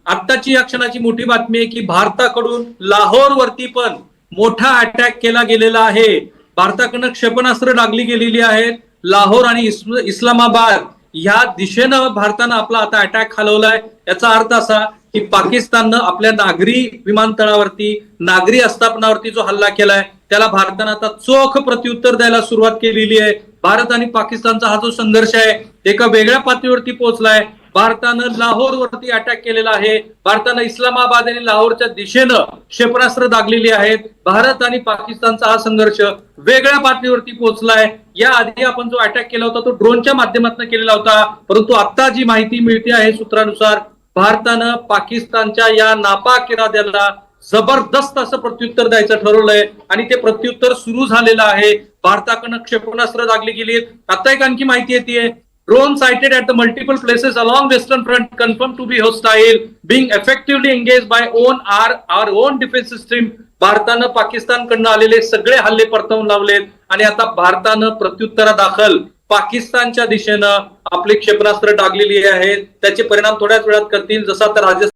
आत्ताची या क्षणाची मोठी बातमी आहे की भारताकडून लाहोर वरती पण मोठा अटॅक केला गेलेला आहे. भारताकडून क्षेपणास्त्र डागली गेलेली आहेत. लाहोर आणि इस्लामाबाद या दिशेनं भारतानं आपला आता अटॅक हलवलाय. याचा अर्थ असा की पाकिस्ताननं आपल्या नागरी विमानतळावरती, नागरी आस्थापनावरती जो हल्ला केलाय त्याला भारतानं आता चोख प्रत्युत्तर द्यायला सुरुवात केलेली आहे. भारत आणि पाकिस्तानचा हा जो संघर्ष आहे एका वेगळ्या पातळीवरती पोहोचलाय. भारतानं लाहोरवरती अटॅक केलेला आहे. भारतानं इस्लामाबाद आणि लाहोरच्या दिशेनं क्षेपणास्त्र दागलेली आहेत. भारत आणि पाकिस्तानचा हा संघर्ष वेगळ्या पातळीवरती पोहोचलाय. या आधी आपण जो अटॅक केला होता तो ड्रोनच्या माध्यमातून केलेला होता, परंतु आता जी माहिती मिळते आहे सूत्रानुसार भारतानं पाकिस्तानच्या या नापाक इराद्याला जबरदस्त असं प्रत्युत्तर द्यायचं ठरवलंय आणि ते प्रत्युत्तर सुरू झालेलं आहे. भारताकडनं क्षेपणास्त्र दागली गेली. आता एक आणखी माहिती येते, drone sighted at the multiple places along western front confirmed to be hostile being effectively engaged by our own defense system. भारतानं पाकिस्तानकडनं आलेले सगळे हल्ले परतवून लावलेत आणि आता भारतानं प्रत्युत्तरादाखल पाकिस्तानच्या दिशेनं आपले क्षेपणास्त्र डागलेली आहेत. त्याचे परिणाम थोड्याच वेळात करतील. जसा आता राजस्थान